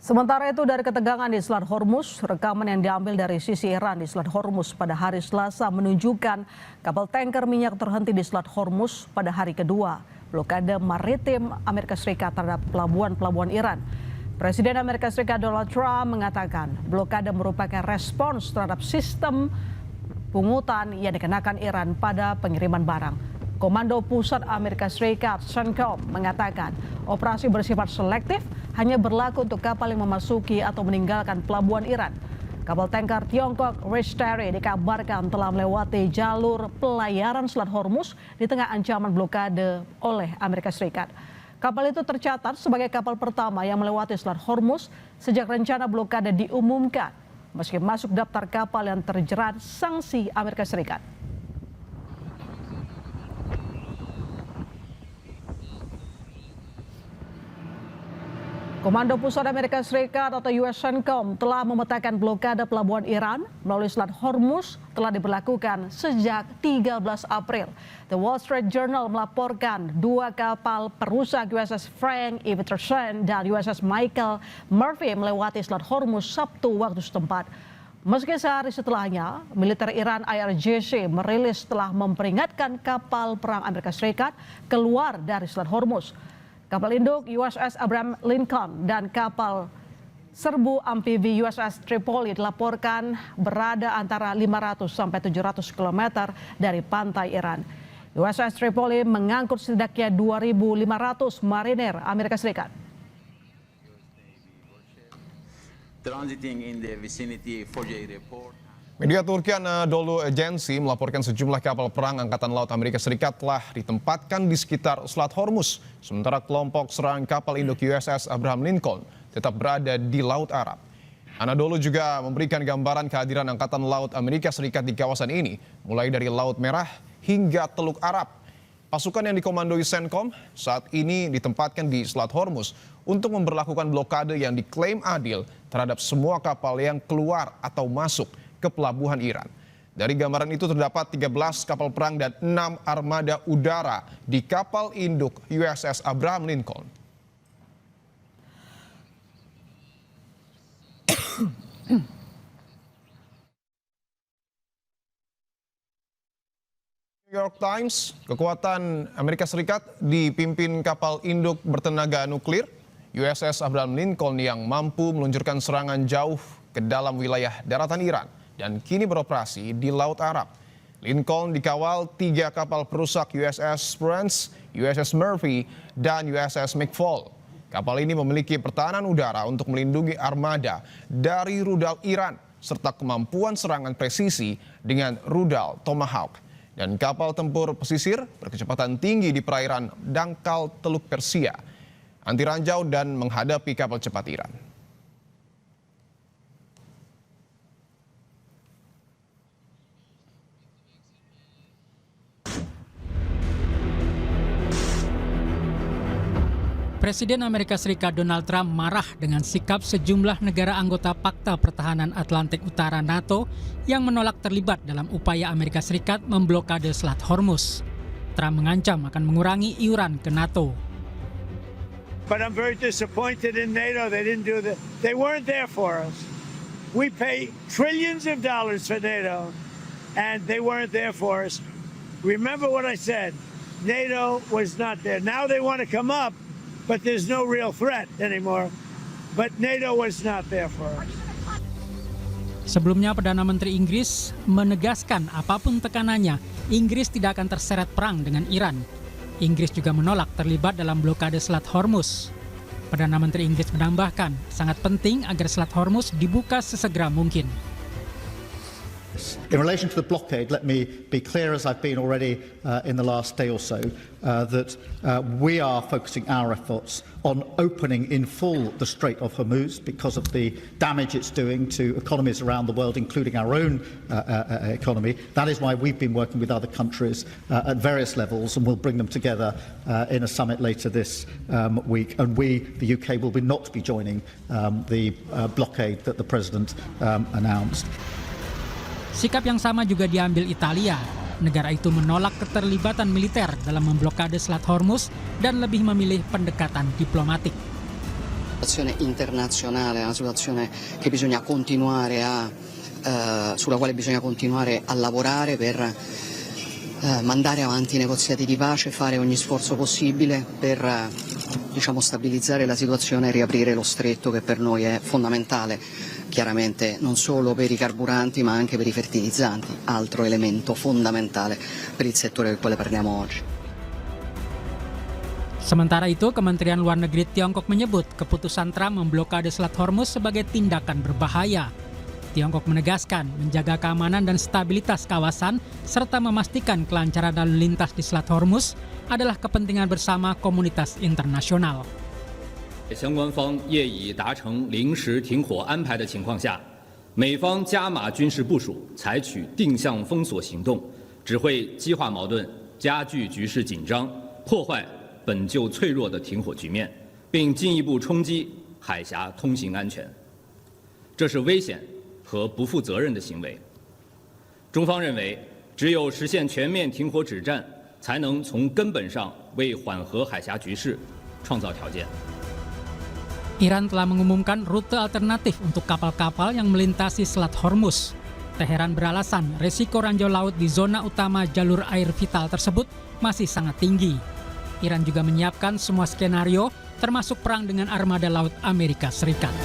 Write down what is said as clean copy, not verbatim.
Sementara itu dari ketegangan di Selat Hormuz, rekaman yang diambil dari sisi Iran di Selat Hormuz pada hari Selasa menunjukkan kapal tanker minyak terhenti di Selat Hormuz pada hari kedua blokade maritim Amerika Serikat terhadap pelabuhan-pelabuhan Iran. Presiden Amerika Serikat Donald Trump mengatakan blokade merupakan respons terhadap sistem pungutan yang dikenakan Iran pada pengiriman barang. Komando Pusat Amerika Serikat CENTCOM mengatakan operasi bersifat selektif hanya berlaku untuk kapal yang memasuki atau meninggalkan pelabuhan Iran. Kapal tanker Tiongkok Richteri dikabarkan telah melewati jalur pelayaran Selat Hormuz di tengah ancaman blokade oleh Amerika Serikat. Kapal itu tercatat sebagai kapal pertama yang melewati Selat Hormuz sejak rencana blokade diumumkan, meski masuk daftar kapal yang terjerat sanksi Amerika Serikat. Komando Pusat Amerika Serikat atau US CENTCOM telah memetakan blokade pelabuhan Iran melalui Selat Hormuz telah diberlakukan sejak 13 April. The Wall Street Journal melaporkan dua kapal perusak USS Frank E. Peterson dan USS Michael Murphy melewati Selat Hormuz Sabtu waktu setempat. Meski sehari setelahnya, militer Iran IRGC merilis telah memperingatkan kapal perang Amerika Serikat keluar dari Selat Hormuz. Kapal induk USS Abraham Lincoln dan kapal serbu amfibi USS Tripoli dilaporkan berada antara 500 sampai 700 km dari pantai Iran. USS Tripoli mengangkut setidaknya 2.500 marinir Amerika Serikat. Transiting in the vicinity, 4J report. Media Turki Anadolu Agency melaporkan sejumlah kapal perang Angkatan Laut Amerika Serikat telah ditempatkan di sekitar Selat Hormuz, sementara kelompok serang kapal induk USS Abraham Lincoln tetap berada di Laut Arab. Anadolu juga memberikan gambaran kehadiran Angkatan Laut Amerika Serikat di kawasan ini, mulai dari Laut Merah hingga Teluk Arab. Pasukan yang dikomandoi CENTCOM saat ini ditempatkan di Selat Hormuz untuk memberlakukan blokade yang diklaim adil terhadap semua kapal yang keluar atau masuk ke pelabuhan Iran. Dari gambaran itu terdapat 13 kapal perang dan 6 armada udara di kapal induk USS Abraham Lincoln. New York Times, kekuatan Amerika Serikat dipimpin kapal induk bertenaga nuklir USS Abraham Lincoln yang mampu meluncurkan serangan jauh ke dalam wilayah daratan Iran dan kini beroperasi di Laut Arab. Lincoln dikawal 3 kapal perusak USS Prince, USS Murphy, dan USS McFaul. Kapal ini memiliki pertahanan udara untuk melindungi armada dari rudal Iran serta kemampuan serangan presisi dengan rudal Tomahawk. Dan kapal tempur pesisir berkecepatan tinggi di perairan dangkal Teluk Persia, anti ranjau dan menghadapi kapal cepat Iran. Presiden Amerika Serikat Donald Trump marah dengan sikap sejumlah negara anggota Pakta Pertahanan Atlantik Utara NATO yang menolak terlibat dalam upaya Amerika Serikat memblokade Selat Hormuz. Trump mengancam akan mengurangi iuran ke NATO. But I'm very disappointed in NATO. They weren't there for us. We pay trillions of dollars for NATO, and they weren't there for us. Remember what I said. NATO was not there. Now they want to come up, but there's no real threat anymore. But NATO was not there for us. Sebelumnya Perdana Menteri Inggris menegaskan apapun tekanannya, Inggris tidak akan terseret perang dengan Iran. Inggris juga menolak terlibat dalam blokade Selat Hormuz. Perdana Menteri Inggris menambahkan, sangat penting agar Selat Hormuz dibuka sesegera mungkin. In relation to the blockade, let me be clear, as I've been already in the last day or so, that we are focusing our efforts on opening in full the Strait of Hormuz because of the damage it's doing to economies around the world, including our own economy. That is why we've been working with other countries at various levels, and we'll bring them together in a summit later this week. And we, the UK, will not be joining the blockade that the President announced. Sikap yang sama juga diambil Italia. Negara itu menolak keterlibatan militer dalam memblokade Selat Hormuz dan lebih memilih pendekatan diplomatik. situazione internazionale, è una situazione che bisogna continuare sulla quale bisogna continuare a lavorare per mandare avanti i negoziati di pace, fare ogni sforzo possibile per stabilizzare la situazione e riaprire lo stretto, che per noi è fondamentale, chiaramente non solo per i carburanti ma anche per i fertilizzanti, altro elemento fondamentale per il settore del quale parliamo oggi. Sementara itu, Kementerian Luar Negeri Tiongkok menyebut keputusan Trump memblokade Selat Hormuz sebagai tindakan berbahaya. Tiongkok menegaskan menjaga keamanan dan stabilitas kawasan serta memastikan kelancaran lalu lintas di Selat Hormuz adalah kepentingan bersama komunitas internasional. 相关方业已达成临时停火安排的情况下，美方加码军事部署，采取定向封锁行动，只会激化矛盾，加剧局势紧张，破坏本就脆弱的停火局面，并进一步冲击海峡通行安全。这是危险和不负责任的行为。中方认为，只有实现全面停火止战，才能从根本上为缓和海峡局势创造条件。 Iran telah mengumumkan rute alternatif untuk kapal-kapal yang melintasi Selat Hormuz. Teheran beralasan resiko ranjau laut di zona utama jalur air vital tersebut masih sangat tinggi. Iran juga menyiapkan semua skenario termasuk perang dengan armada laut Amerika Serikat.